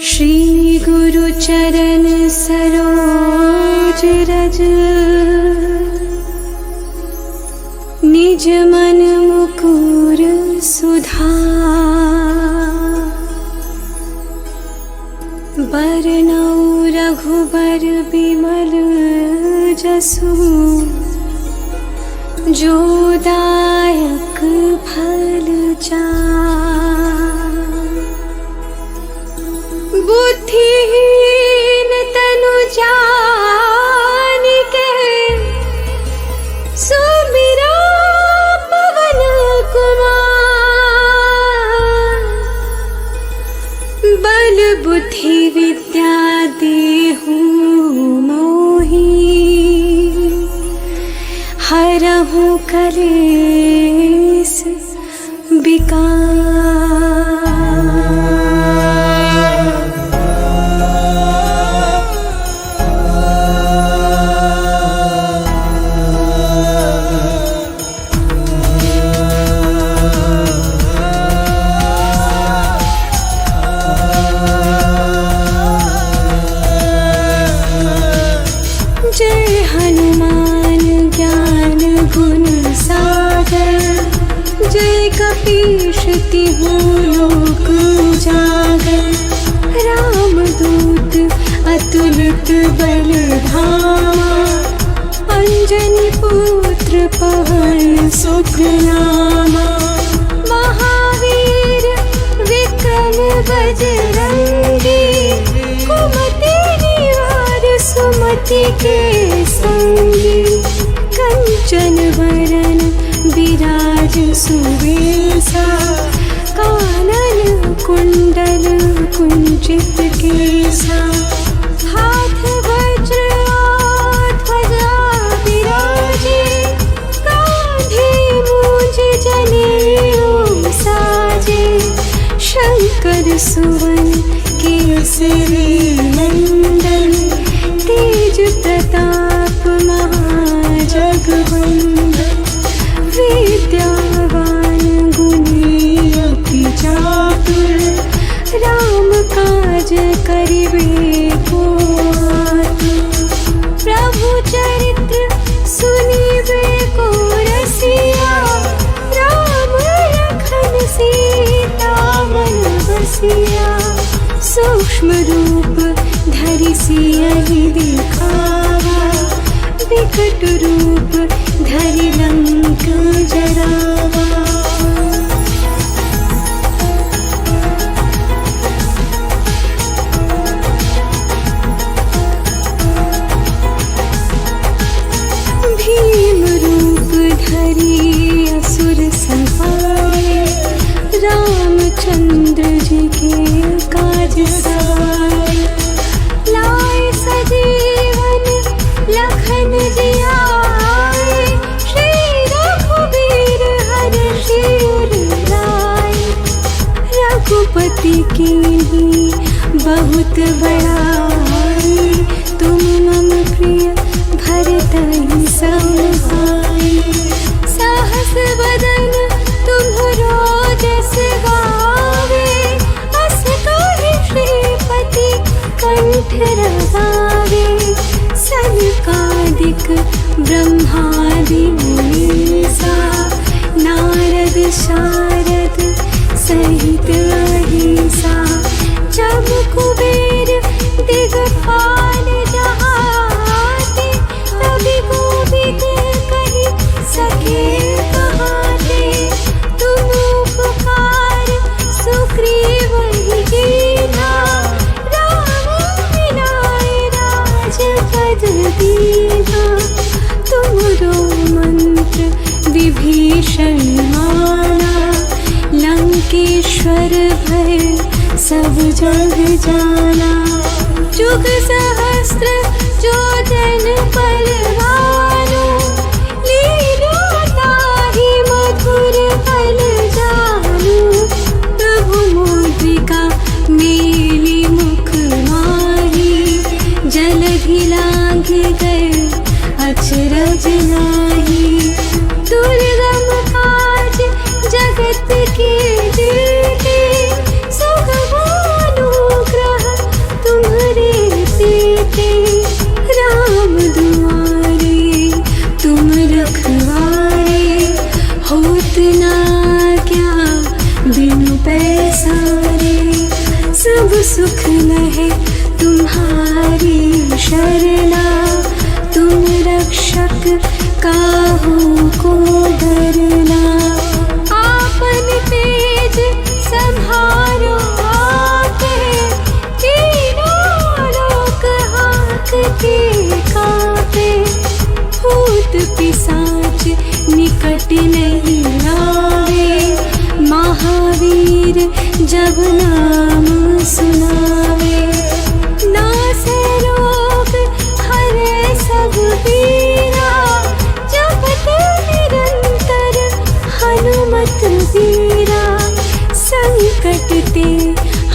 श्री गुरु चरण सरोज रज, निज मन मुकुर सुधार। बरनउँ रघुबर बिमल जसु, जो दायक फल चार। बुद्धिहीन तनु जानिके, सुमिरा पवन कुमार। बल बुद्धि विद्या देहु मोहि, हरहु कलेस विकार। जय हनुमान ज्ञान गुण सागर, जय कपीश तिहु लोक उजागर। रामदूत अतुलित बल धामा, अंजनी पुत्र पवन सुत नामा। महावीर विक्रम बजरंगी, कुमति निवार सुमति के संगी। कंचन वरन विराज सुवेशा, कानन कुंडल कुंचित केसा। हाथ वज्र ध्वजा विराजे, कांधे मूंज जनेऊ साजे। शंकर सुवन केसरी नंदन, तेज प्रताप महाजगवंदन। विद्यावान गुणी अति चातुर, राम काज करिबे को आतुर। प्रभु चरित्र सुनिबे को रसिया, राम लखन सीता मन बसिया। सूक्ष्म रूप धरि सियहि दिखावा, विकट रूप धरि लंक जरावा। भीम रूप धरि असुर संहारे, रामचंद्र जी के काज सवारे। लाए सजीवन लखन जियाए, श्री रघुबीर हरषि उर लाए। रघुपति कीन्ही बहुत बड़ाई, तुम मम प्रिय भरतहि सम भाई। सहस बदन तुम्हरो जस गावे, अस कहि श्रीपति कंठ लगावे। सनकादिक ब्रह्मादि मुनीसा, नारद शारद सहित अहिसा। जब कुबेर दिगपाल जहाते, तभी गोविद कहि सके कहाते। तुम उपकार सुग्रीवहि कीन्हा, राम मिलाए राजपद दीन्हा। तुमरो मंत्र विभीषण माना, लंकेश्वर भय सब जग जाना। जुग सहस्त्र जो जन पर भानु, लील्यो ताहि मधुर फल जानू। प्रभु मुद्रिका मेली मुख माही, जलधि लांघि गए अचरज नाही। दुर्गम काज जगत के जेते, सुगम अनुग्रह सुख लहे तुम्हारी शरणा, तुम रक्षक काहू को डरना। आपन तेज संहारो आके, तीनों लोक हाँकते कांपे। भूत पिशाच निकट नहीं आवे, महावीर जब नाम सुनावे। नासे रोग हरे सब पीरा, जपत निरंतर हनुमत वीरा। संकट ते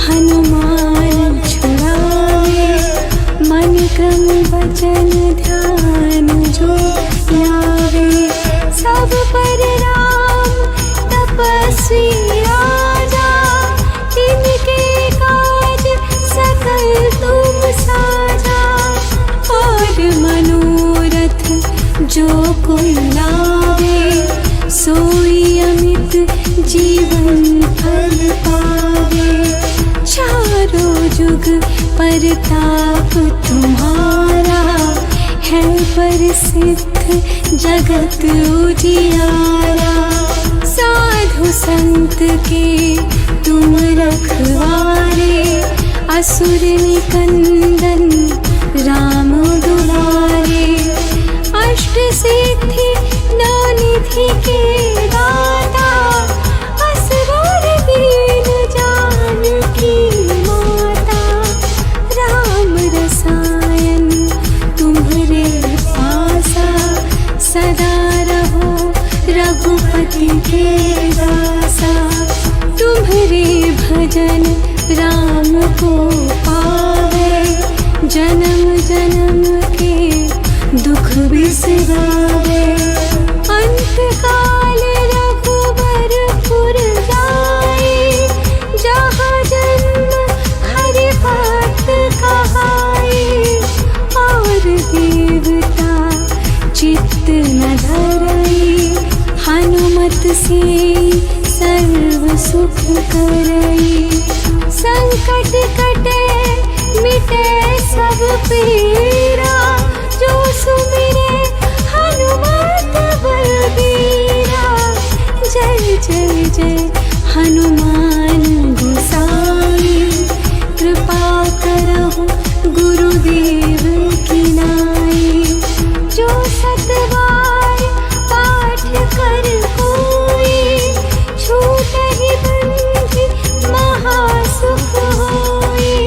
हनुमान छुड़ावे, मन क्रम वचन ध्यान जो लावे। सब पर राम तपस्वी राजा, तिनके काज सकल तुम साजा। और मनोरथ जो कोई लावे, सोई अमित जीवन फल पावे। चारों जुग परताप तुम्हारा, है प्रसिद्ध जगत उजियारा। साधु संत के तुम रखवारे, असुर निकंदन राम दुलारे। अष्ट सिद्धि नौ निधि के दाता, असुर दीन जानकी माता। राम रसायन तुम्हारे पासा, सदा रहो रघुपति के दासा। तुम्हारे भजन राम को पावे, जन्म जन्म के दुख बिसरावे। अंत काल रघुबरपुर जाई, जहाँ जन्म हरि भक्त कहाई। और देवता चित्त न धरई, हनुमत से सर्व सुख करई। संकट कटे मिटे सब पीरा, जो सुमिरे हनुमत बलबीरा। जय जय जय हनुमान गोसाई, कृपा करहु गुरुदेव की नाई। जो सतबार पाठ कर कोई, छूटहि बंधि महासुख होई।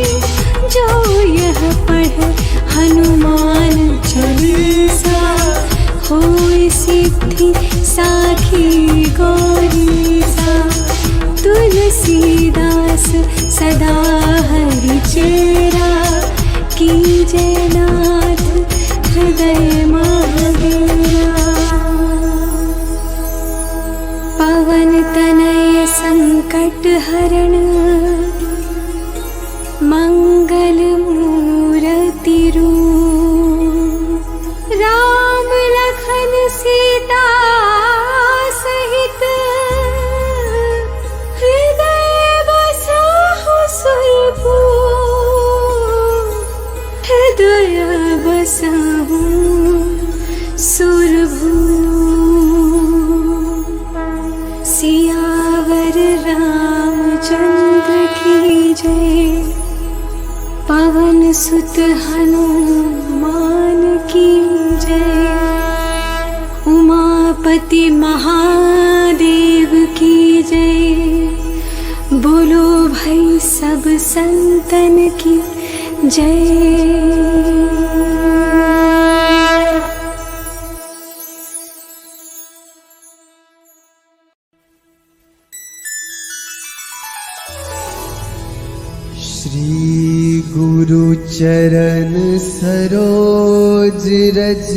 जो यह पढ़ हनुमान चालीसा, होय सिद्धि साखी गौरीसा। तुलसीदास सदा हरि चेरा, कीजे नाथ हृदय महावीरा। पवन तनय संकट हरण, मंगल मूरति रूप। राम लखन सीता सहित, हृदय बसाहु सुरभूप। हृदय बसाहु सुरभूप। सियावर रामचंद्र की जय, पवन सुत हनुमान की जय। उमापति महादेव की जय, बोलो भाई सब संतन की जय। श्री गुरु चरण सरोज रज,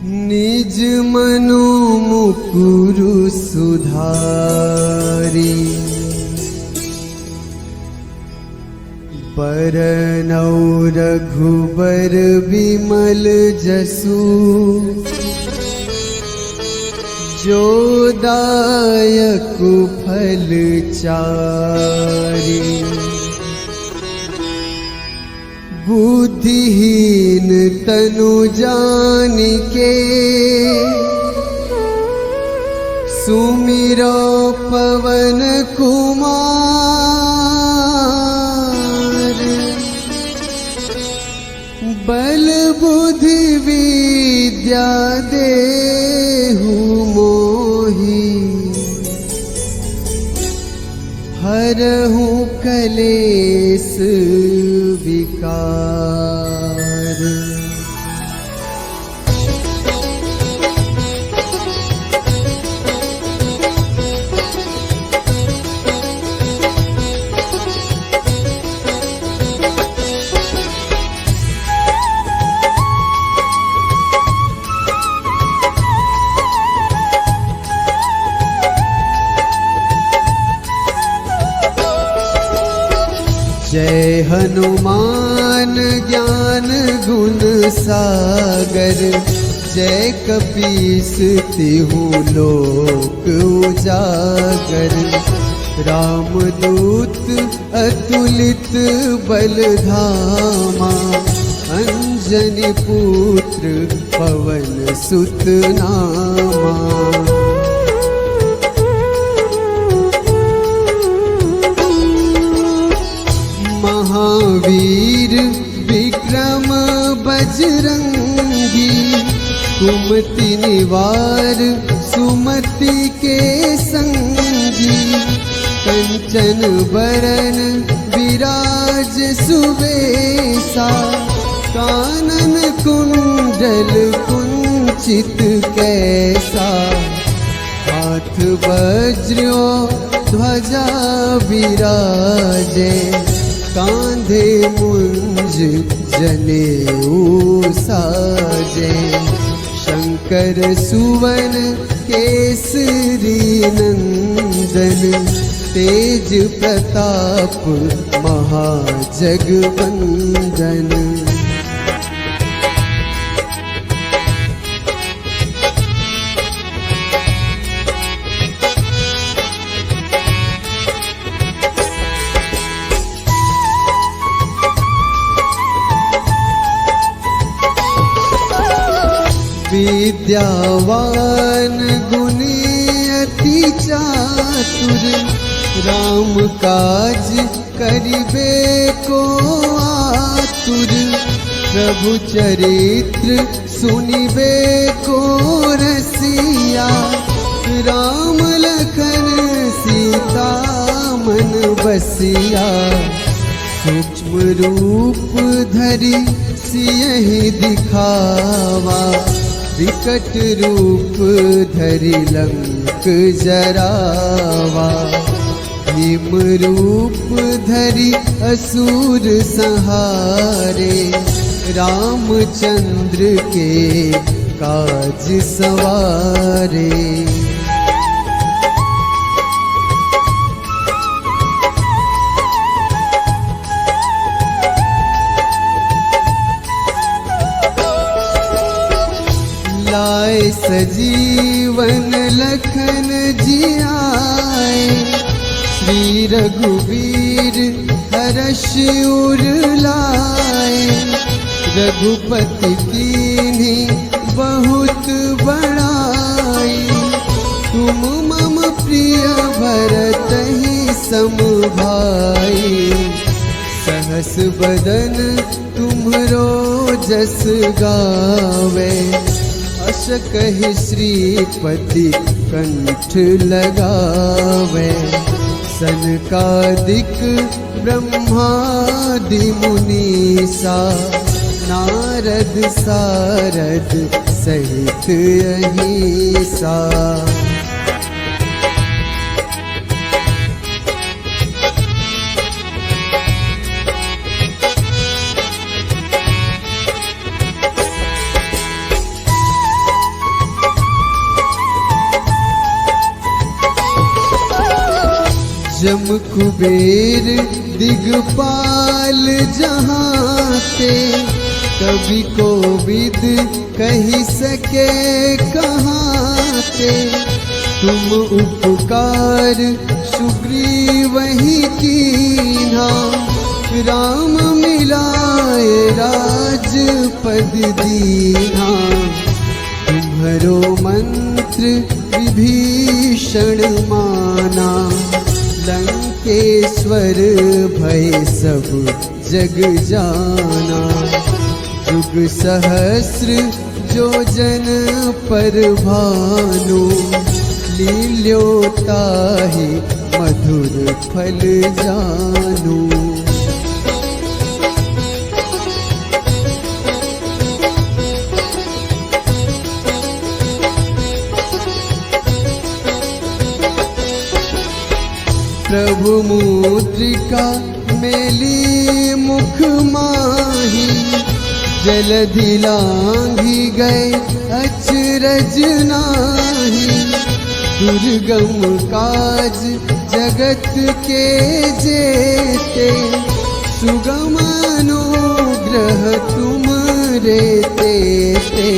निज मनो मुकुरु सुधारी। बरनौ रघुबर विमल जसु, जोदायक फल चारि। बुद्धिहीन तनु जानिके सुमिरो पवन कुमार। बल बुद्धि विद्या देहु मोहि हरहु कलेस विकार। जय हनुमान ज्ञान गुण सागर। जय कपीस तिहु लोक उजागर। रामदूत अतुलित बल धामा। अंजनी पुत्र पवन सुत नामा। महावीर विक्रम बजरंगी। कुमति निवार सुमति के संगी। कंचन बरन विराज सुबेसा। कानन कुंडल कुंचित कैसा। हाथ वज्र ध्वजा विराजे। कांधे मुंज जनेऊ साजे। शंकर सुवन केसरी नंदन। तेज प्रताप महाजगवंदन। विद्यावान गुणी अति चातुर। राम काज करिबे को आतुर। प्रभु चरित्र सुनिबे को रसिया। राम लखन सीता मन बसिया। सूक्ष्म रूप धरि सियहि दिखावा। विकट रूप धरि लंक जरावा। भीम रूप धरि असुर संहारे। रामचंद्र के काज सवारे। लाए सजीवन लखन जियाए। श्री रघुवीर हर्ष उर लाए। रघुपति कीन्ही बहुत बड़ाई। तुम मम प्रिय भरतहि सम भाई। सहस बदन तुम्हरो जस गावे। अस कहि श्रीपति कंठ लगावे। सनकादिक ब्रह्मादि मुनीसा। नारद सारद सहित अहिसा। जम कुबेर दिगपाल जहाँ ते। कभी कोविद कही सके कहाँ के, तुम उपकार सुग्रीव ही कीन्हा, राम मिलाए राजपद दीन्हा। तुम्हरो मंत्र विभीषण माना, लंकेश्वर भय सब जग जाना। युग सहस्र जो जन पर भानु, लील्योताहि मधुर फल जानू। प्रभु मुद्रिका मेली मुख माही, जलधि लांघी गए अचरज नाही। दुर्गम काज जगत के जेते, सुगम अनुग्रह तुम रे तेते।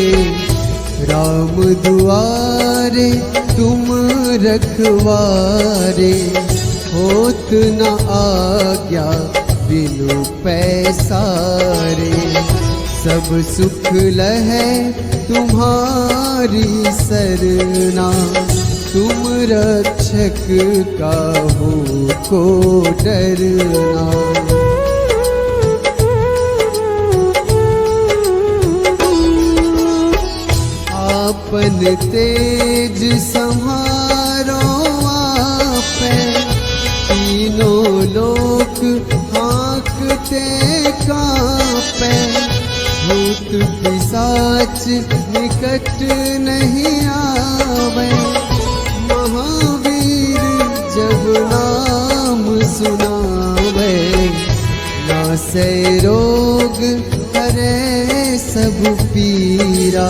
राम दुआरे तुम रखवारे, होत न आज्ञा बिनु पैसारे। सब सुख लहै तुम्हारी सरना, तुम रक्षक काहू को डरना। आपन तेज सम्हारो आपै, तीनों लोक हाँकते कांपै। भूत पिशाच निकट नहीं आवे, महावीर जब नाम सुनावे। नासै रोग हरै सब पीरा,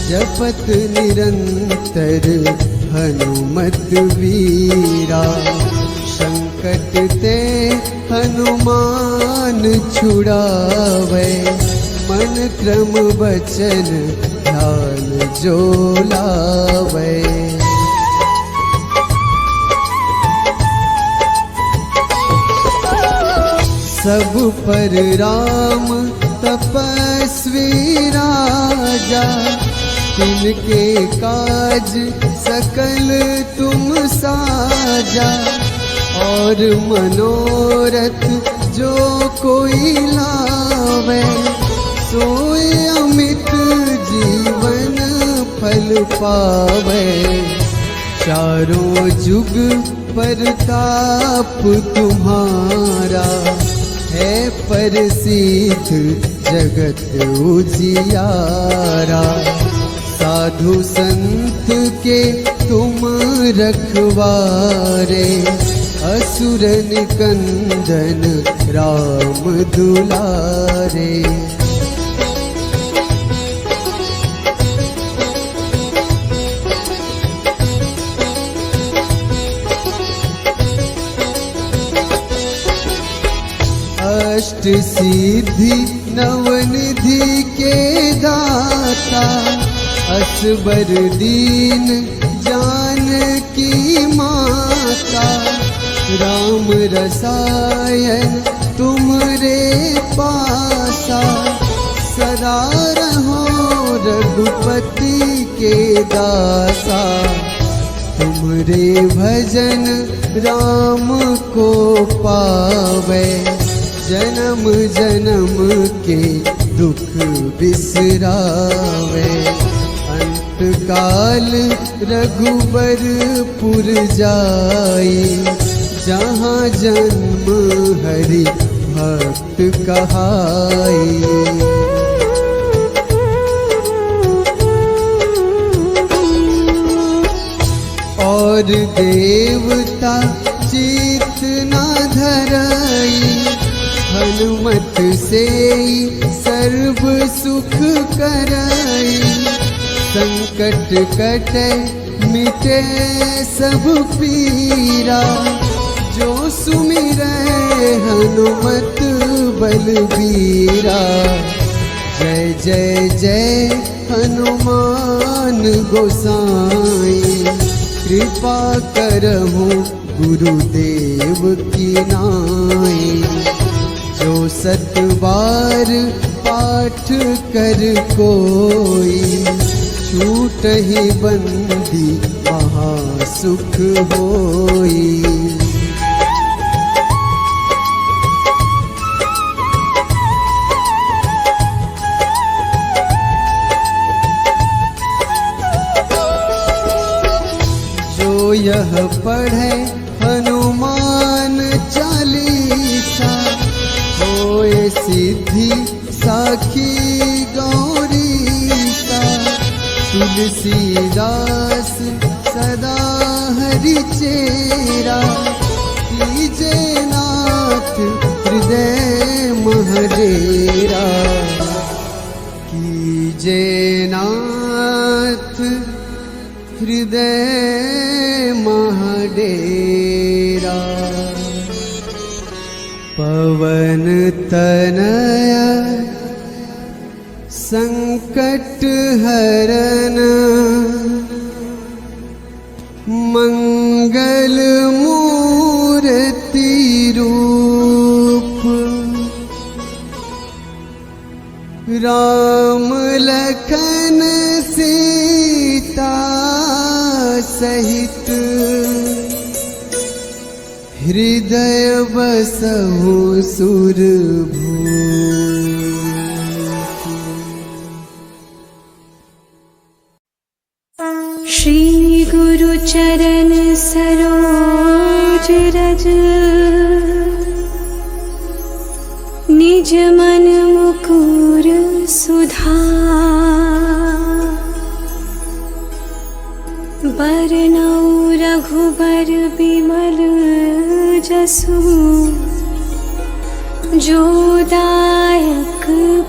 जपत निरंतर हनुमत वीरा। संकट ते हनुमान छुड़ावे, मन क्रम वचन ध्यान जो लावे। सब पर राम तपस्वी राजा, तिनके काज सकल तुम साजा। और मनोरथ जो कोई लावे, सोई अमित जीवन फल पावे। चारों जुग परताप तुम्हारा, है प्रसिद्ध जगत उजियारा। साधु संत के तुम रखवारे, असुर निकंदन राम दुलारे। अष्ट सिद्धि नवनिधि के दाता, असबर दीन जानकी माता। राम रसायन तुमरे पासा, सदा रहो रघुपति के दासा। तुमरे भजन राम को पावे, जन्म जन्म के दुख बिसरावे। अंत काल रघुबरपुर जाई, जहाँ जन्म हरि भक्त कहाई। और देवता चित न धरई, हनुमत से सर्व सुख करई। संकट कटे मिटे सब पीरा, जो सुमिरै हनुमत बलबीरा। जय जय जय हनुमान गोसाई, कृपा करहु गुरुदेव की नाई। जो 7 बार पाठ कर कोई, छूटहि बंदी महासुख होई। जो यह पढ़े हनुमान चालीसा, होए सिद्धि साखी गौरीसा। तुलसीदास सदा हरि चेरा, कीजे नाथ हृदय महडेरा। कीजे नाथ हृदय महडेरा। पवन तनया संकट हरन, मंगल मूर्ति रूप। राम लखन सीता सहित, हृदय बसहु सुरभूप। श्री गुरु चरण सरोज रज, निज मन मुकुर सुधार। बरनउँ रघुबर बिमल जसु, जो दायक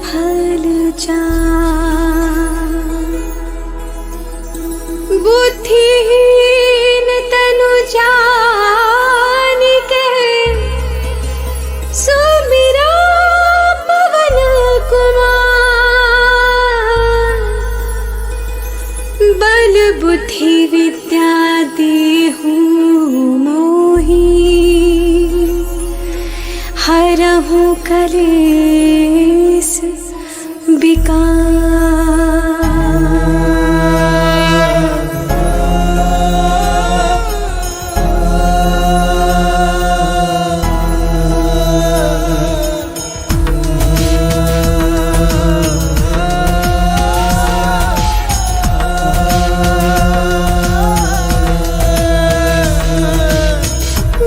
फल चार। बुद्धिहीन तनु जानिके, सुमिरा पवन कुमार। बल बुद्धि विद्या देहु मोहि, हरहु कलेस विकार।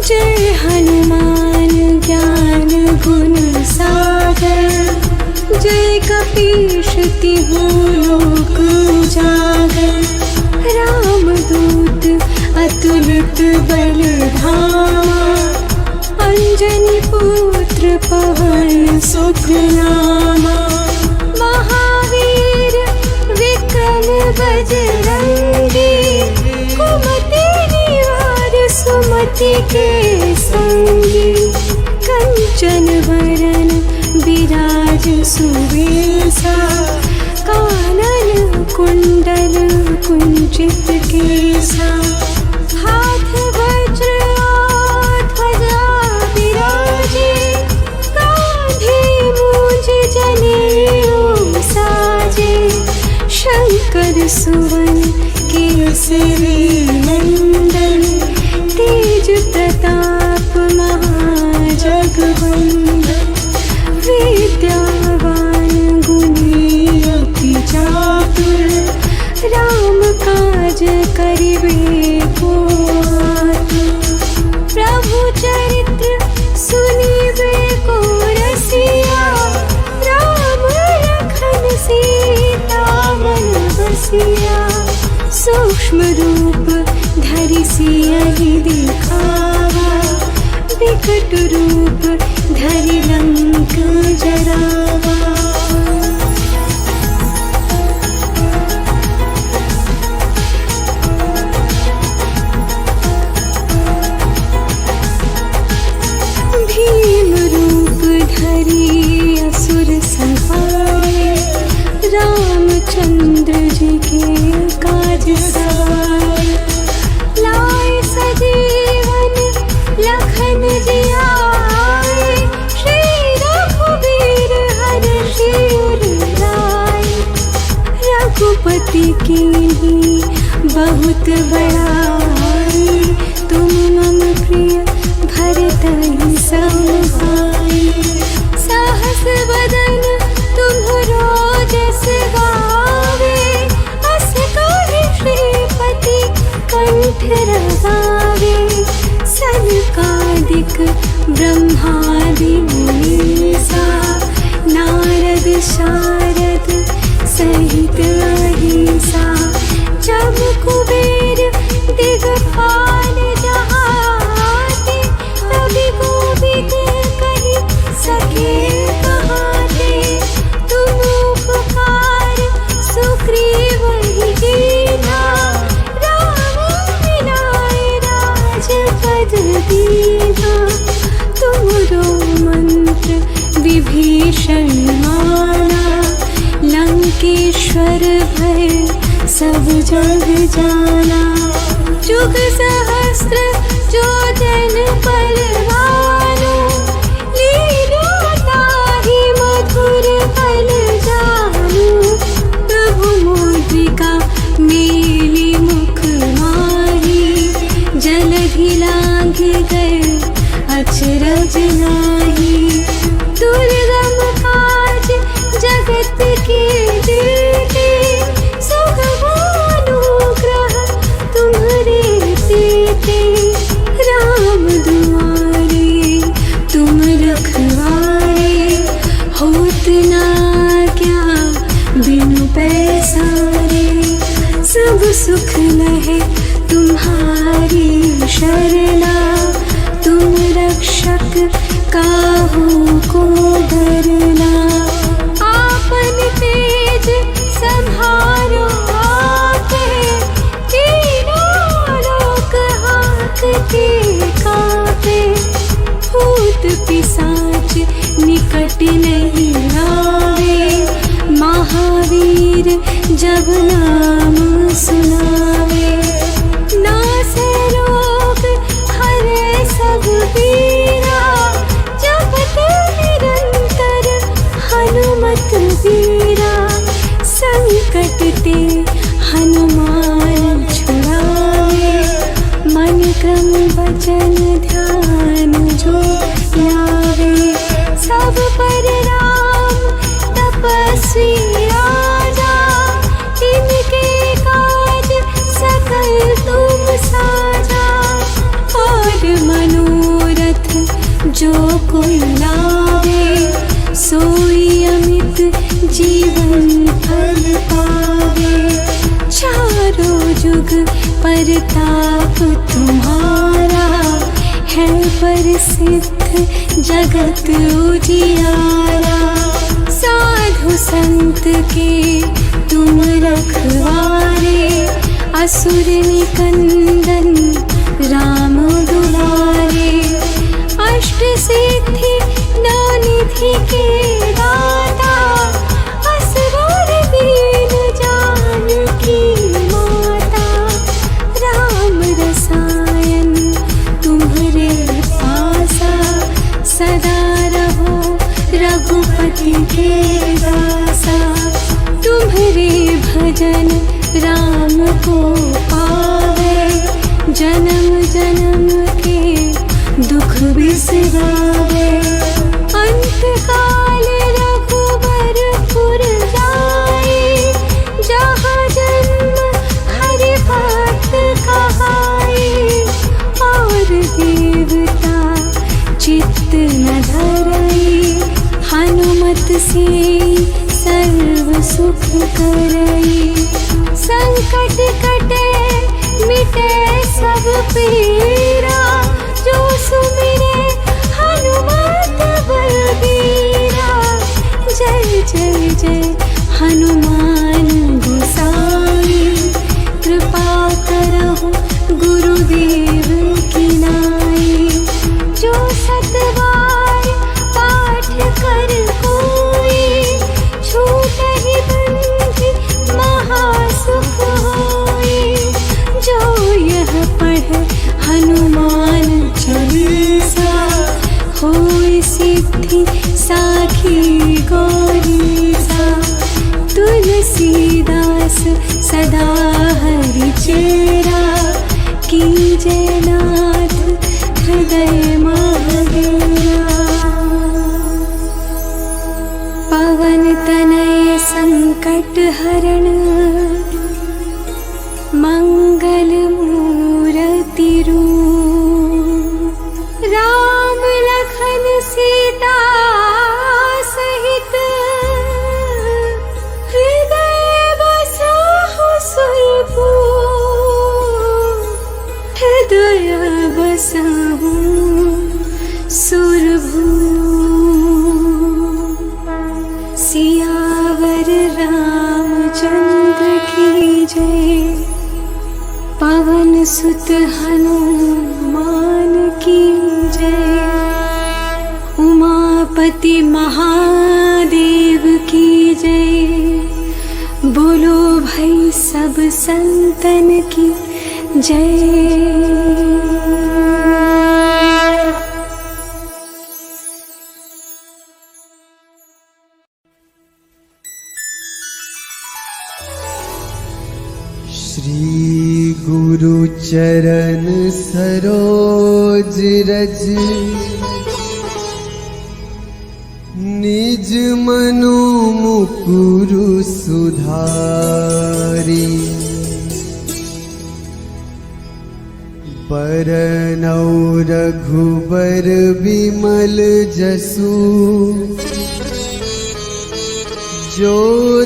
जय हनुमान ज्ञान गुण सागर, जय कपीश तिहु लोक उजागर। रामदूत अतुलित बल धामा, अंजनी पुत्र पवन सुत नामा। महावीर विक्रम बजरंगी, कुमति निवार सुमति के संगी। कंचन वरन विराज सुवेशा, कानन कुंडल कुंचित केसा। हाथ वज्र ध्वजा विराजे, कांधे मूंज जनेऊ साजे। शंकर सुवन केसरी नंदन, तेज प्रताप महाजगवंदन। विद्यावान गुणी अति चातुर, राम काज करिबे को आतुर। प्रभु चरित्र सुनिबे को रसिया, राम लखन सीता मन बसिया। सूक्ष्म रूप धरि सियहि दिखावा, विकट रूप धरि लंक जरावा। भीम रूप धरि असुर संहारे, रामचंद्र जी के काज सवार। लाए सजीवन लखन जी आए, श्री रघुबीर हरषि उर लाए। रघुपति कीन्ही बहुत बड़ाई, तुम मम प्रिय भरतहि सम भाई। सहस वदन तुम्हरो जस गावे, अस कहि श्रीपति कंठ लगावे। सनकादिक ब्रह्मादि मुनीसा, नारद शारद सहित अहिसा। जब कुबेर दिगपाल जहाते, रवि गोविद कहि सके कहाते। तुम उपकार सुग्रीव ही कीन्हा, राम मिलाए राजपद दीन्हा। तुमरो मंत्र विभीषण माना, लंकेश्वर भय सब जग जाना। जुग सहस्त्र जो जन पर भानु, लील्यों ताहि मधुर फल जानू। प्रभु मुद्रिका मेली मुख माही, जलधि लांघि गए अचरज नाही। दुर्गम काज जगत के जेते, सुगमानुग्रह तुम्हरे तेते। राम दुआरे तुम रखवारे, होत न क्या बिनु पैसारे। सब सुख लहे तुम्हारी शरणा, तुम रक्षक काहू को डरना। आपन तेज सम्हारो आपे, तीनों लोक हांकते कांपे। भूत पिशाच निकट नहीं आवे, महावीर जब नाम सुनावे। नासे रोग हरे सब पीरा, जपत निरंतर हनुमत वीरा। संकट ते हनुमान छुड़ावे, मन क्रम वचन ध्यान जो लावे। सब पर राम तपस्वी राजा, तिनके काज सकल तुम साजा। और मनोरथ जो कोई लावे, सोई अमित जीवन फल पावे। चारों जुग परताप तुम्हारा, है प्रसिद्ध जगत उजियारा। साधु संत के तुम रखवारे, असुर निकंदन राम दुलारे। अष्ट सिद्धि नौ निधि के दाता, असवर दीन जानकी माता। राम रसायन तुम्हरे पासा, सदा रहो रघुपति के दासा। तुम्हरे भजन राम को पावे, जन्म जन्म के दुख बिसरावे। अंत काल रघुबरपुर जाए, जहाँ जन्म हरि भक्त कहाए। और देवता चित्त न धरई, हनुमत से सर्व सुख करई। संकट कटे मिटे सब पीरा, जो सुमिरे हनुमत बलबीरा। जय जय जय हनुमान गोसाई, कृपा करहु गुरुदेव की नाई। जो सतबार पाठ कर कोई, छूटहि बंधि होय सिद्धि साखी गौरी सा। तुलसीदास सदा हरि चेरा, कीजय नाथ हृदय महादेवा। पवन तनय संकट हरण, मंगल मूरति रूप। राम लखन सीता सहित, हृदय बसहु सुरभूप। हृदय बसहु सुरभूप। सियावर रामचंद्र की जय, पवन सुत हनुमान की जय। उमापति महादेव की जय, बोलो भाई सब संतन की जय। श्री गुरु चरण सरोज रज, निज मनो मुकुरु सुधारी। बरनौ रघुबर बिमल जसु, जो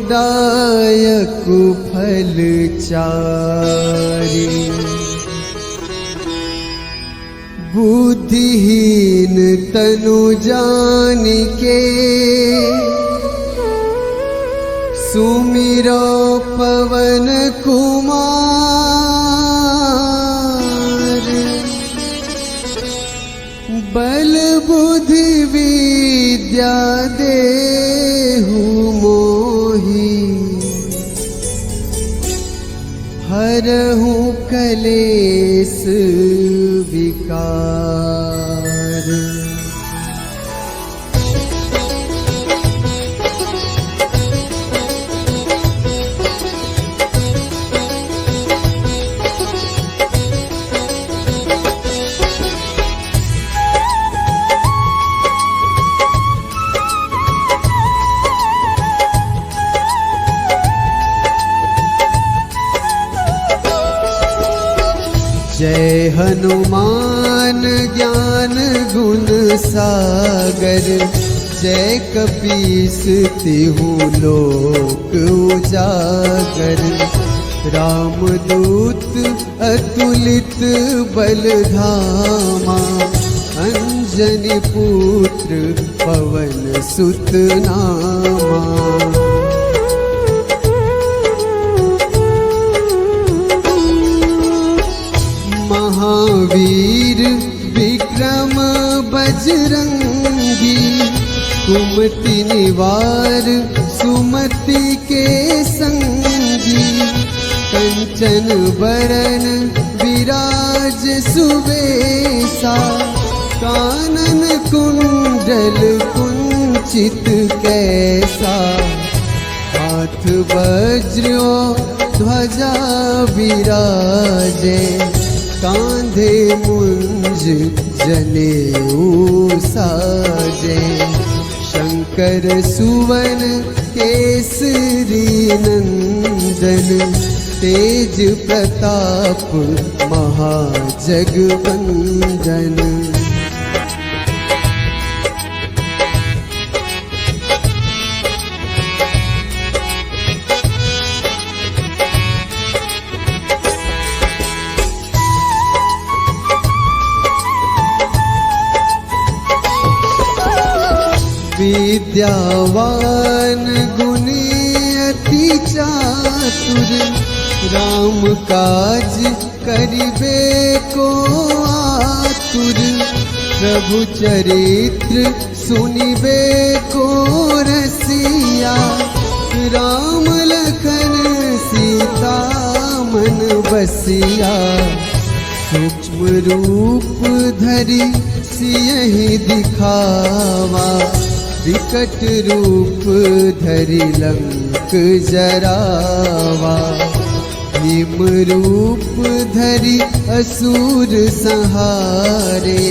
दायक फल चारि। बुद्धिहीन तनु जानिके, सुमिरो पवन कुमार। बल बुद्धि विद्या देहु मोहि, हरहु कलेस विकार। जय हनुमान ज्ञान गुण सागर, जय कपीस तिहु लोक उजागर। रामदूत अतुलित बल धामा, अंजनी पुत्र पवन सुत नामा। महावीर विक्रम बजरंगी, कुमति निवार सुमति के संगी। कंचन बरन विराज सुबेसा, कानन कुंडल कुंचित कैसा। हाथ वज्र ध्वजा विराजे, कांधे मुंज जनेऊ साजे। शंकर सुवन केसरी नंदन, तेज प्रताप महाजगवंदन। विद्यावान गुणी अति चातुर, राम काज करिबे को आतुर। प्रभु चरित्र सुनिबे को रसिया, राम लखन सीता मन बसिया। सूक्ष्म रूप धरि सियहि दिखावा, विकट रूप धरि लंक जरावा। भीम रूप धरि असुर संहारे,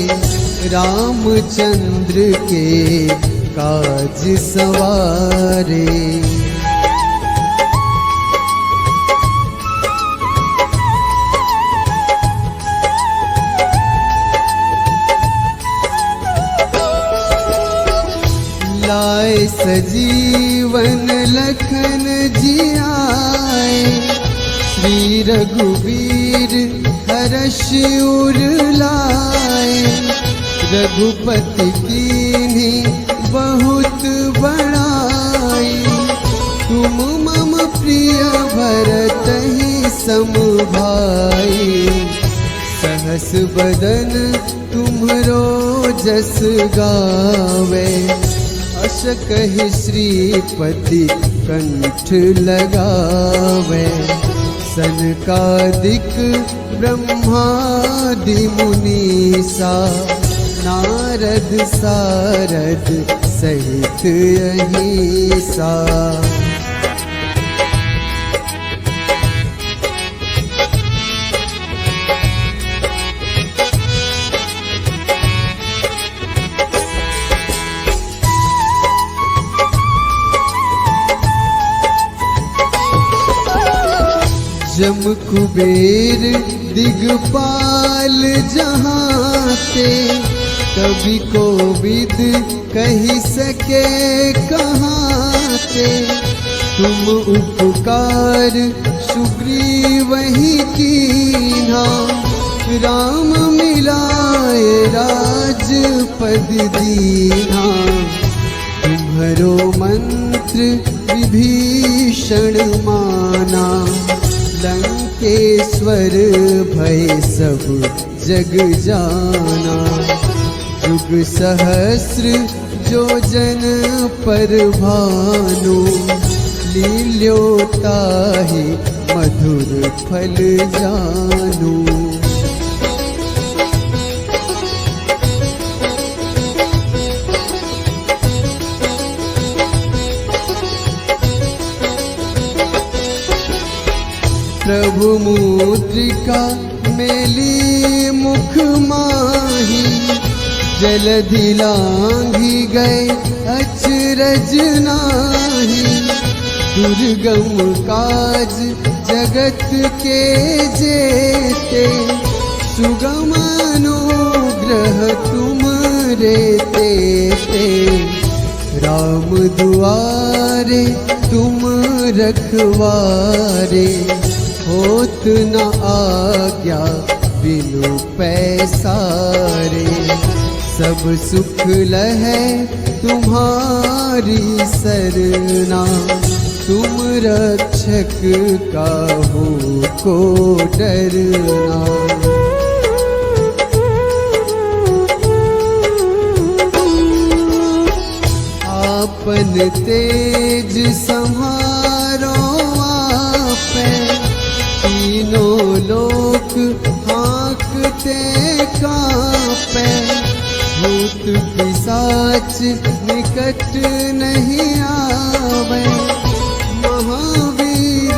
रामचंद्र के काज सवारे। लाए सजीवन लखन जियाए, श्री रघुवीर हर्ष उर लाए। रघुपति कीन्ही बहुत बड़ाई, तुम मम प्रिय भरतहि सम भाई। सहस बदन तुम्हरो जस गावे, अस कहि श्रीपति कंठ लगावे। सनकादिक ब्रह्मादि मुनीसा, नारद सारद सहित अहिसा। जम कुबेर दिगपाल जहाते, कवि कोविद कही सके कहाते। तुम उपकार सुग्रीवहि कीन्हा, राम मिलाए राजपद दीन्हा। तुम्हरो मंत्र विभीषण माना, लंकेश्वर भय सब जग जाना। जुग सहस्र जो जन पर भानु, लील्योताहि मधुर फल जानू। प्रभु मुद्रिका मेली मुख माही, जलधि लांघि गए अचरज नाही। दुर्गम काज जगत के जेते, सुगम अनुग्रह तुमरे तेते। राम दुआरे तुम रखवारे, होत न आज्ञा बिनु पैसारे। सब सुख लहै तुम्हारी सरना, तुम रक्षक काहू को डरना। आपन तेज संहारो आपै, तीनों लोक हाँकते कांपै। भूत पिशाच निकट नहीं आवे, महावीर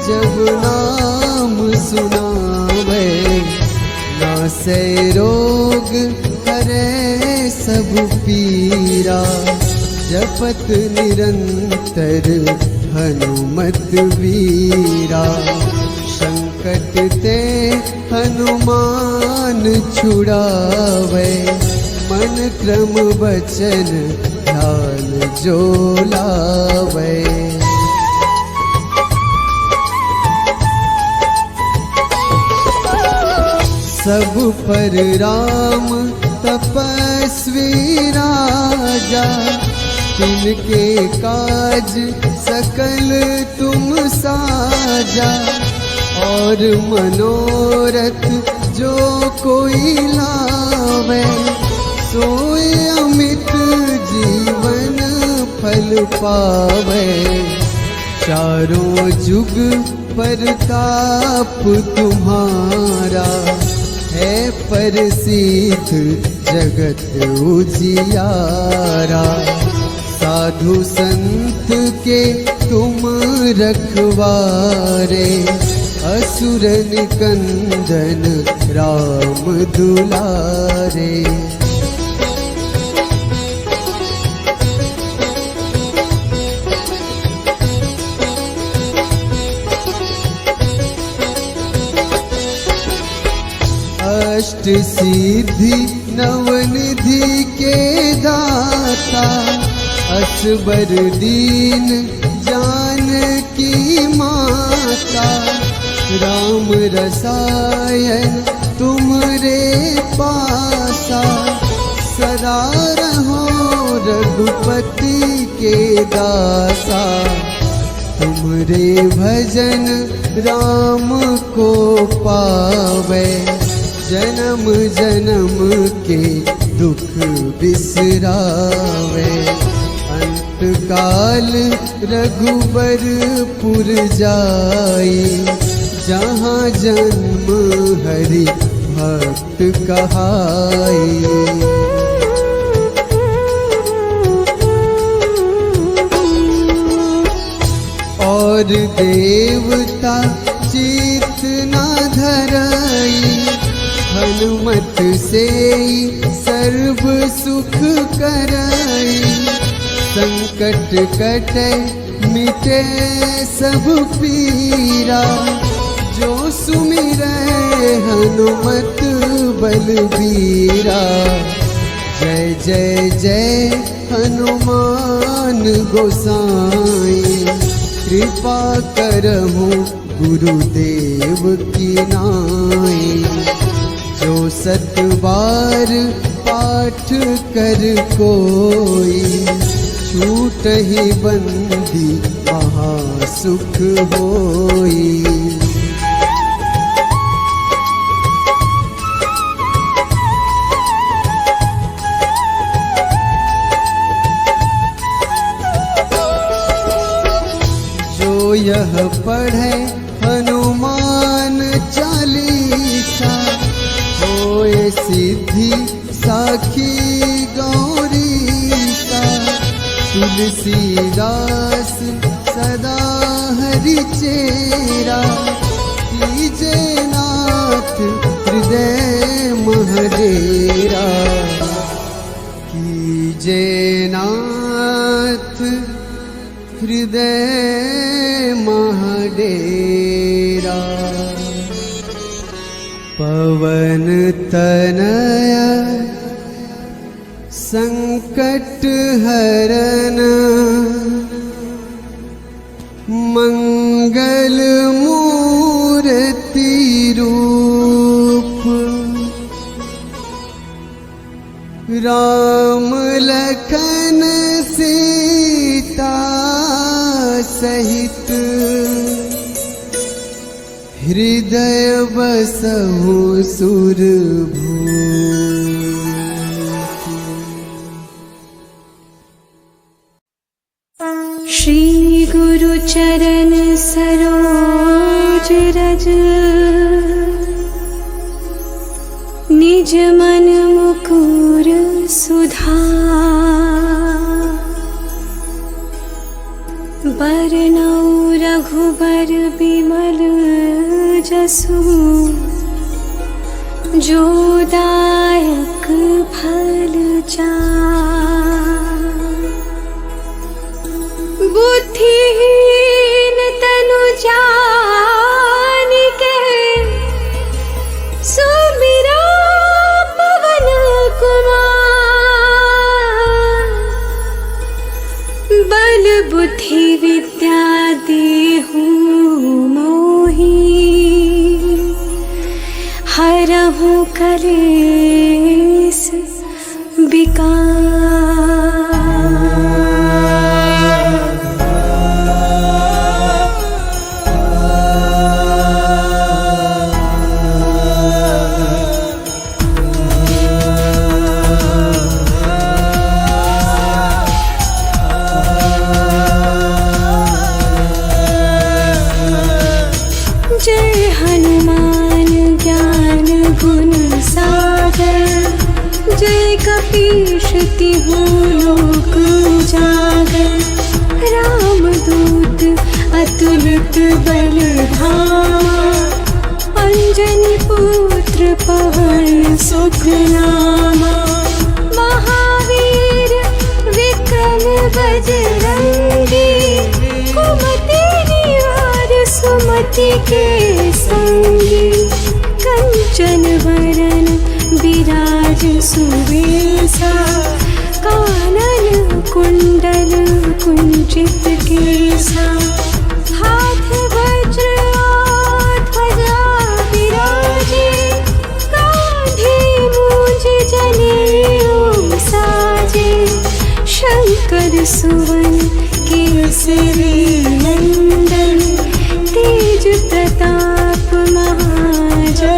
जब नाम सुनावे। नासै रोग हरै सब पीरा, जपत निरंतर हनुमत वीरा। संकट ते हनुमान छुड़ावे, मन क्रम वचन ध्यान जो लावे। सब पर राम तपस्वी राजा, तिनके काज सकल तुम साजा। और मनोरथ जो कोई लावे, सोए अमित जीवन फल पावे। चारों जुग परताप तुम्हारा, है प्रसिद्ध जगत उजियारा। साधु संत के तुम रखवारे, असुर निकंदन राम दुलारे। अष्ट सिद्धि नवनिधि के दाता, असबर दीन जानकी माता। राम रसायन तुमरे पासा, सदा रहो रघुपति के दासा। तुमरे भजन राम को पावे, जन्म जन्म के दुख बिसरावे। अंत काल रघुबरपुर जाई, जहाँ जन्म हरि भक्त कहाई। और देवता चित न धरई, हनुमत से सर्व सुख करई। संकट कटे मिटे सब पीरा, जो सुमिरै हनुमत बलबीरा। जय जय जय हनुमान गोसाई, कृपा करहु गुरुदेव की नाई। जो सत बार पाठ कर कोई, छूटहि बंदी महासुख होई। जो यह पढ़े हनुमान चालीसा, होए सिद्धि साखी गौरीसा। तुलसीदास सदा हरि चेरा, कीजे नाथ हृदय महडेरा। कीजे नाथ हृदय महडेरा। पवन तनया संकट हरन, मंगल मूर्ति रूप। राम लखन सीता सहित, हृदय बसहु सुरभूप। श्री गुरु चरण सरोज रज, निज मन मुकुर सुधार। बरनउँ रघुबर बिमल जसु, जो दायक फल चार। बुद्धिहीन तनु जानिके, सुमिरा पवन कुमार। बल बुद्धि विद्या देहु मोहि, हरहु कलेस विकार। जय हनुमान ज्ञान गुण सागर, कपीशति हूँ लोक उजागर। रामदूत अतुलित बल धामा, अंजनी पुत्र पवन सुत नामा। महावीर विक्रम बजरंगी, कुमति निवार सुमति के संगी। कंचन वरन विराज सुवेशा, कानन कुंडल कुंचित केसा। हाथ वज्र ध्वजा विराजे, कांधे मूंज जनेऊ साजे। शंकर सुवन केसरी नंदन, तेज प्रताप महाजगवंदन।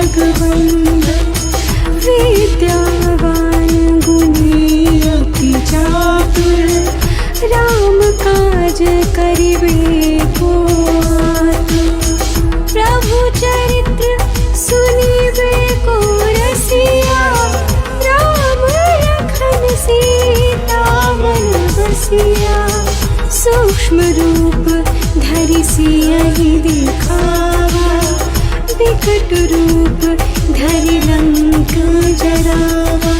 विद्यावान गुणी अति चातुर, राम काज करिबे को आतुर। प्रभु चरित्र सुनिबे को रसिया, राम लखन सीता मन बसिया। सूक्ष्म रूप धरि सियहि दिखावा, विकट रूप धरि लंक जरावा।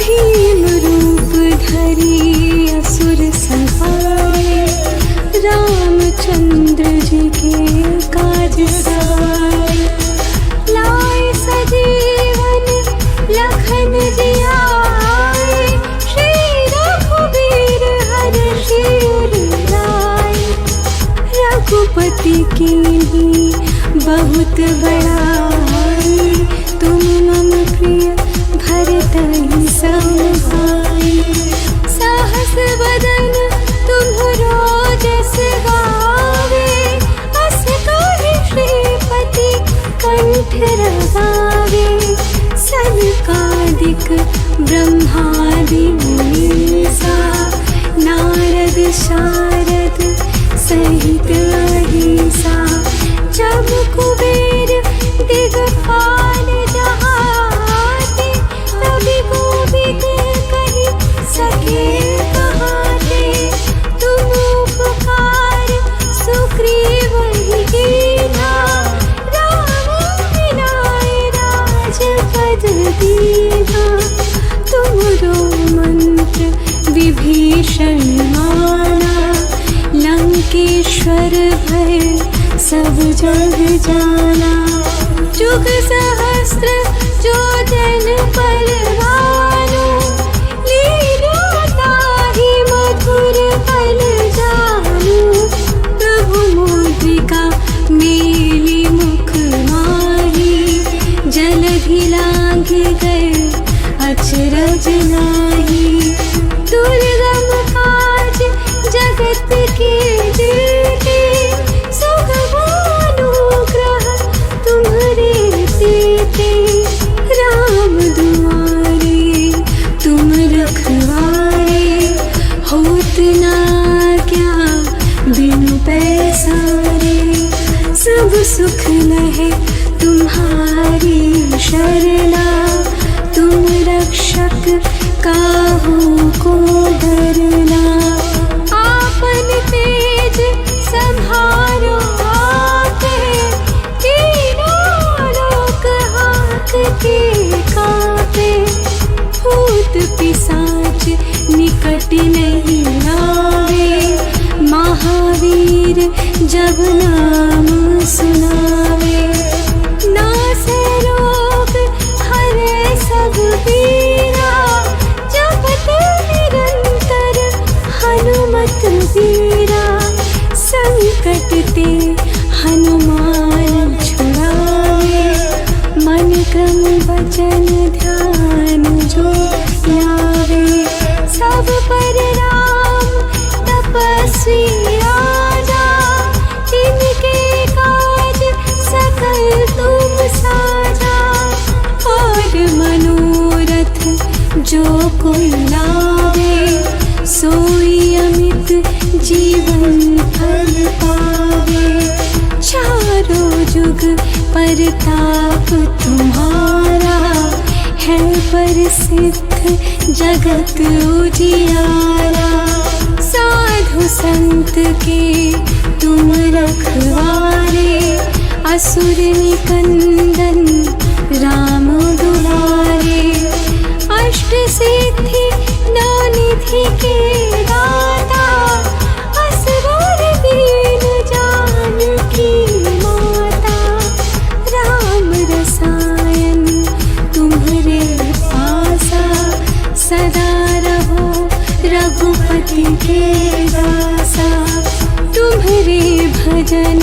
भीम रूप धरि असुर संहारे, रामचंद्र जी के काज सवारे। लाए सजीवन लखन जियाए, श्री रघुबीर हरषि उर लाए। रघुपति कीन्ही बहुत बड़ाई, तुम मम प्रिय भरतहि सम भाई। सहस बदन तुम्हरो जस गावे, अस कहि श्रीपति कंठ लगावे। सनकादिक ब्रह्मादि मुनीसा, नारद शारद सहित अहिसा। जब कुबेर दिगपाल जहाते, तभी गोविद कहि सके कहाते। तुम उपकार सुग्रीव ही कीन्हा, राम मिलाए राजपद दीन्हा। तुमरो मंत्र विभीषण माना, लंकेश्वर भय सब जग जाना। जुग सहस्त्र जो जन बलवानो, लील्यों ताहि मधुर फल जानु। प्रभु मुद्रिका मेली मुख माही, जलधि लांघि गए अचरज नाही। दुर्गम काज जगत के जेते, सुगमानुग्रह तुम्हरे तेते। राम दुआरे तुम रखवारे, होत ना क्या बिनु पैसारे। सब सुख लहे तुम्हारी शरणा, तुम रक्षक काहू को डरना। आपन तेज संहारो आपे, तीनों लोक हांकते कांपे। भूत पिशाच निकट नहीं आवे, महावीर जब नाम सुनावे। नासे रोग हरे सब पीरा, जपत निरंतर हनुमत वीरा। संकट ते हनुमान छुड़ावे, मन क्रम वचन ध्यान जो लावे। सब पर राम तपस्वी राजा, तिनके काज सकल तुम साजा। और मनोरथ जो कोई लावे, सोई अमित जी फल पावे। चारों जुग परताप तुम्हारा है प्रसिद्ध जगत उजियारा। साधु संत के तुम रखवारे, असुर निकंदन राम दुलारे। अष्ट सिद्धि नौ निधि के दाता, असवर दीन जानकी माता। राम रसायन तुम्हारे पासा, सदा रहो रघुपति के दासा। तुम्हारे भजन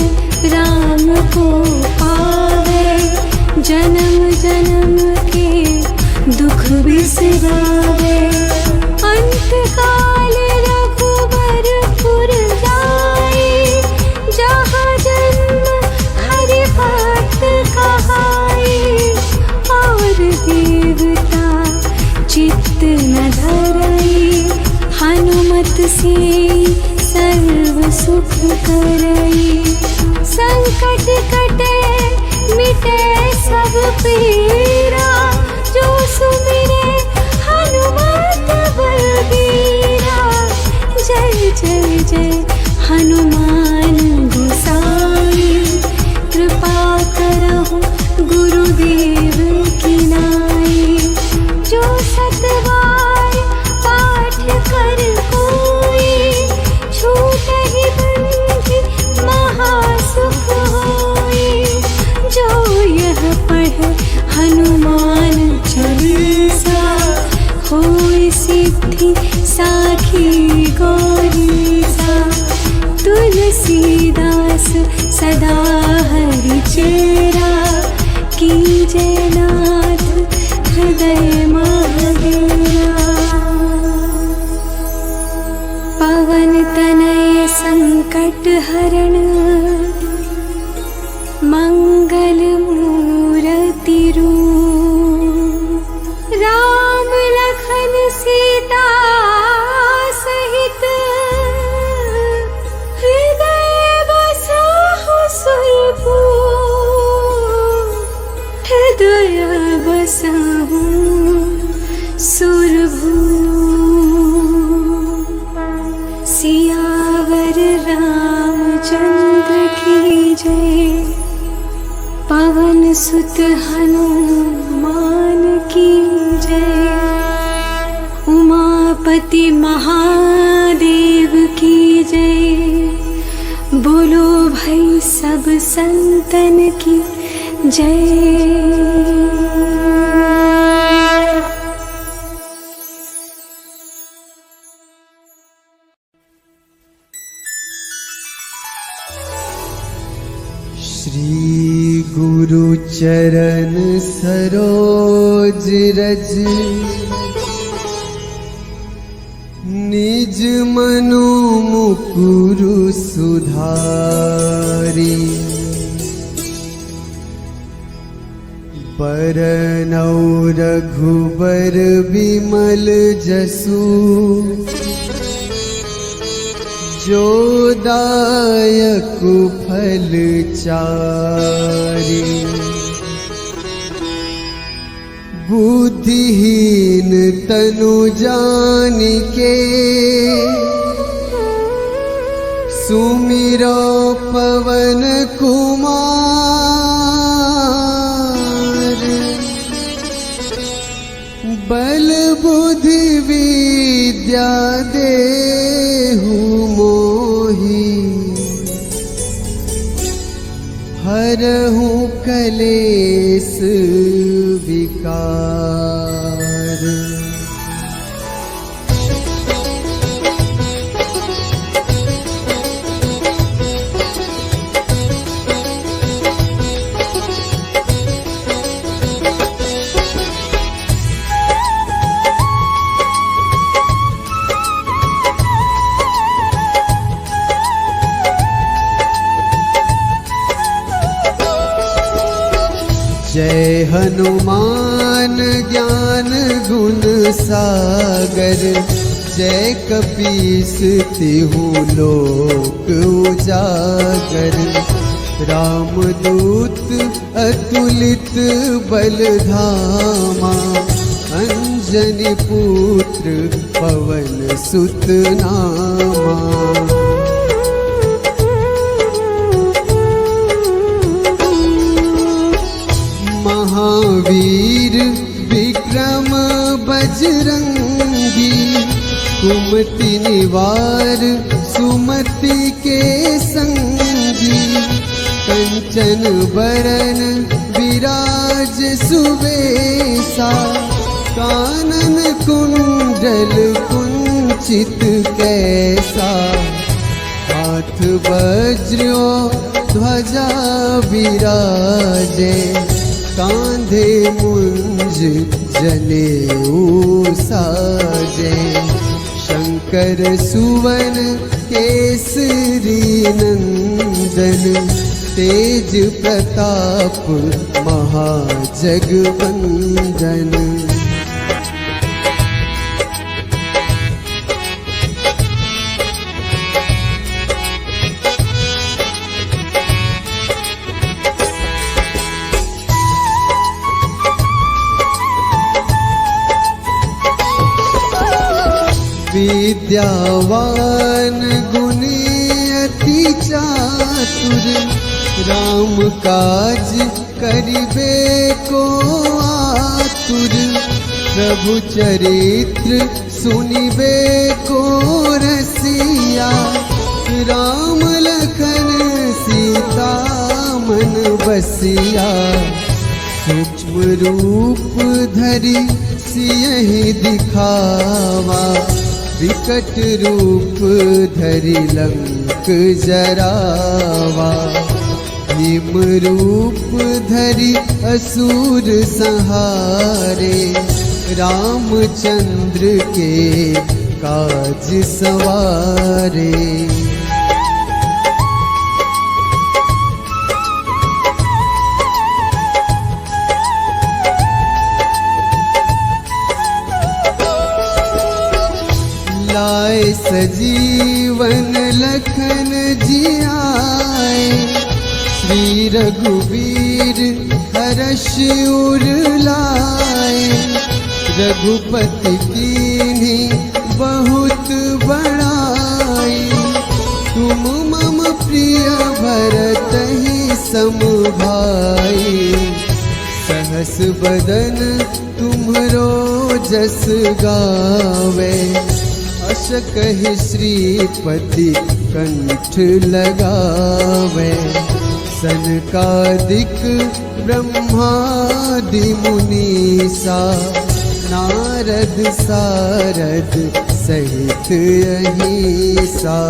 राम को पावे, जन्म जन्म के दुख बिसरावे। अंत काल रघुबरपुर जाए, जहाँ जन्म हरि भक्त कहाए। और देवता चित्त न धरई, हनुमत से सर्व सुख करई। संकट कटे मिटे सब पीरा, जो सुमिरे हनुमत बलबीरा। जय जय जय हनुमान गोसाई, कृपा करहु गुरुदेव की नाई। जो सतबार पाठ कर कोई, छूटहि बंधि महासुख होई। जो यह पढ़ हनुमान चालीसा, होय सिद्धि साखी गौरीसा। तुलसीदास सदा हरि चेरा, कीजय नाथ हृदय महाडेरा। पवन तनय संकट हरण, मंगल मूरति रूप। राम लखन सीता सहित, हृदय बसाहु सुरभूप। हृदय बसाहु सुरभूप। सियावर रामचंद्र की जय, पवन सुत हनुमान की जय। उमापति महादेव की जय, बोलो भाई सब संतन की जय। श्री गुरु चरण सरोज रज, निज मनो मुकुरु सुधारी। बरनौ रघुबर विमल जसु, जो दायक फल चारि। बुद्धिहीन तनु जानिके, सुमिरो पवन कुमार। बल बुद्धि विद्या देहु मोहि, हरहु कलेस विकार। जय हनुमान ज्ञान गुण सागर, जय कपीस तिहु लोक उजागर, रामदूत अतुलित बलधामा, अंजनी पुत्र पवन सुत नामा। महावीर विक्रम बजरंगी, कुमति निवार सुमति के संगी, कंचन बरन विराज सुवेशा, कानन कुंडल कुंचित कैसा, हाथ वज्र ध्वजा विराजे, कांधे मुंज जनेऊ साजे, शंकर सुवन केसरी नंदन, तेज प्रताप महाजगवंदन। विद्यावान गुणी अति चातुर, राम काज करिबे को आतुर, प्रभु चरित्र सुनिबे को रसिया, राम लखन सीता मन बसिया, सूक्ष्म रूप धरि सियहि दिखावा, विकट रूप धरि लंक जरावा, भीम रूप धरि असुर संहारे, रामचंद्र के काज सवारे। लाए सजीवन लखन जियाए, श्री रघुवीर हर्ष उर लाए, रघुपति कीन्ही बहुत बड़ाई, तुम मम प्रिय भरतहि सम भाई, सहस बदन तुम्हरो जस गावे, अस कहि श्रीपति कंठ लगावे, सनकादिक ब्रह्मादि मुनीसा, नारद सारद सहित अहिसा।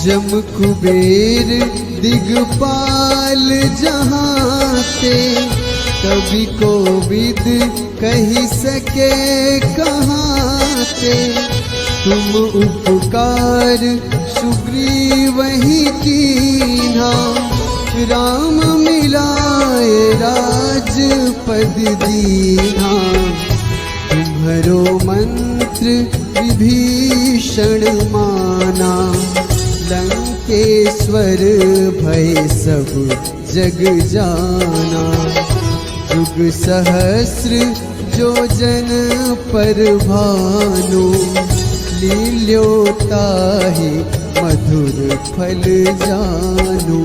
जम कुबेर दिगपाल जहाते, कवि कोविद कही सके कहाते, तुम उपकार सुग्रीवहि कीन्हा, राम मिलाए राजपद दीन्हा, तुम्हरो मंत्र विभीषण माना, लंकेश्वर भय सब जग जाना, जुग सहस्र जो जन पर भानु, लील्योताहि मधुर फल जानू।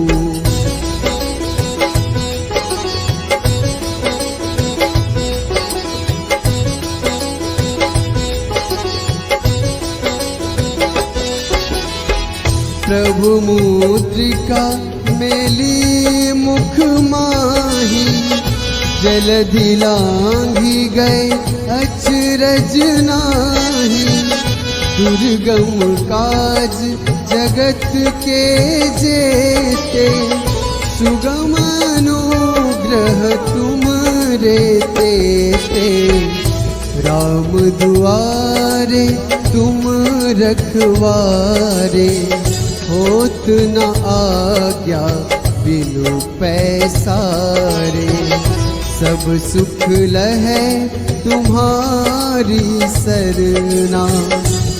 प्रभु मुद्रिका मेली मुख माही, जलधि लांघि गए अचरज नाही, दुर्गम काज जगत के जेते, सुगम अनुग्रह तुम रे तेते, राम दुआरे तुम रखवारे, होत न आज्ञा बिनु पैसारे। सब सुख लहै तुम्हारी सरना,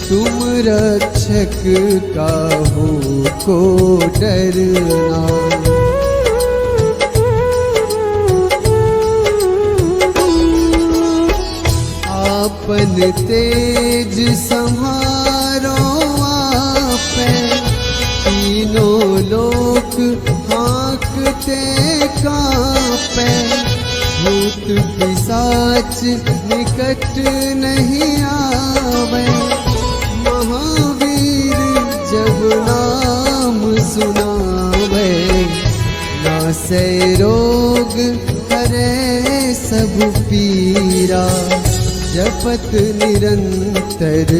तुम रक्षक काहू को डरना। आपन तेज सम्हारो आपे, तीनों लोक हाँकते कांपे। भूत पिशाच निकट नहीं आवे, महावीर जब नाम सुनावे। नासै रोग हरै सब पीरा, जपत निरंतर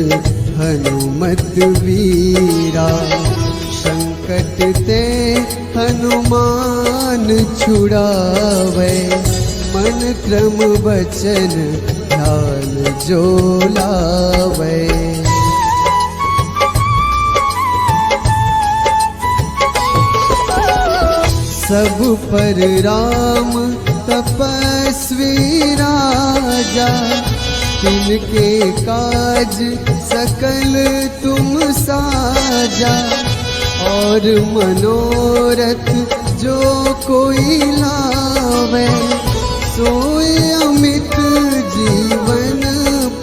हनुमत वीरा। संकट ते हनुमान छुड़ावे, मन क्रम वचन ध्यान जो लावे। सब पर राम तपस्वी राजा, तिनके काज सकल तुम साजा। और मनोरथ जो कोई लावे, सोए अमित जीवन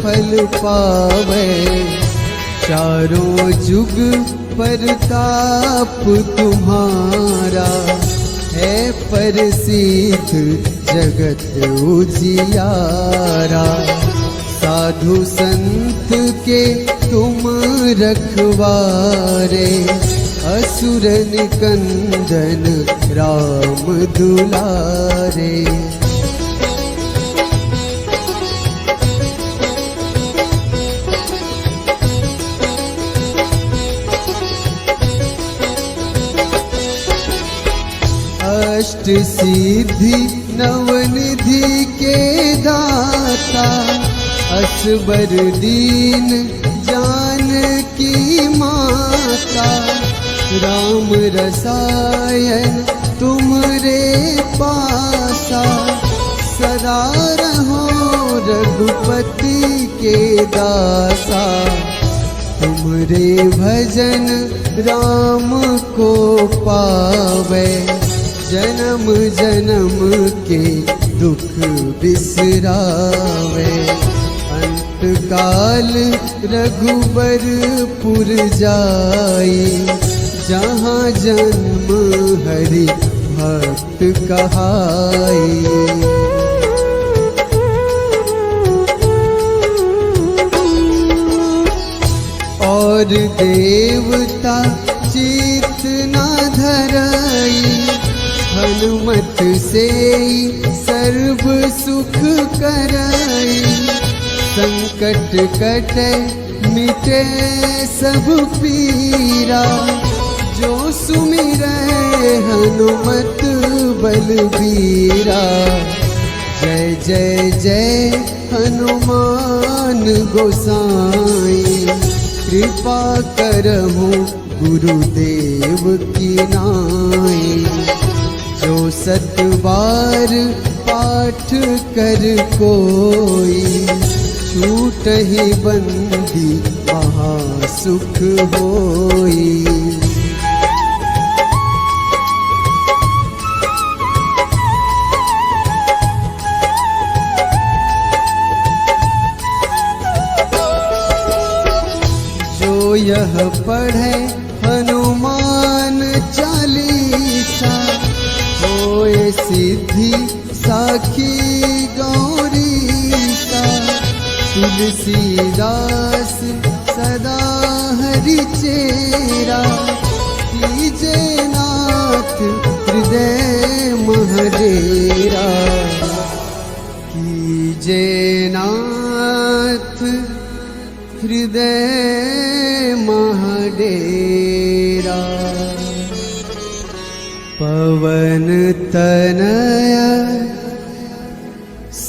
फल पावे। चारों जुग परताप तुम्हारा, है प्रसिद्ध जगत उजियारा। साधु संत के तुम रखवारे, असुर निकंदन राम दुलारे। अष्ट सिद्धि नवनिधि के दाता, असबर दीन जानकी माता। राम रसायन तुमरे पासा, सदा रहो रघुपति के दासा। तुमरे भजन राम को पावे, जन्म जन्म के दुख बिसरावे। अंत काल रघुबरपुर जाई, जहाँ जन्म हरि भक्त कहाई। और देवता चित न धरई, हनुमत से सर्व सुख करई। संकट कटे मिटे सब पीरा, जो सुमिरै हनुमत बलबीरा। जय जय जय हनुमान गोसाई, कृपा करहु गुरुदेव की नाई। जो सत बार पाठ कर कोई, छूटहि बंदी महासुख होई। जो यह पढ़े हनुमान चालीसा, होए सिद्धि साखी गौरीसा। तुलसीदास सदा हरि चेरा, कीजे नाथ हृदय महडेरा। कीजे नाथ हृदय महडेरा। पवन तनया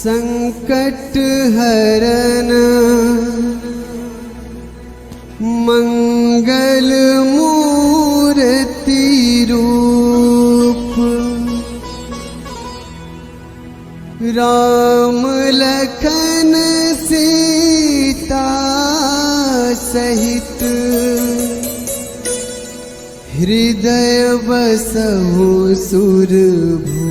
संकट हरन मंगल मूर्ति रूप राम लखन सीता सहित हृदय बसहु सुरभूप।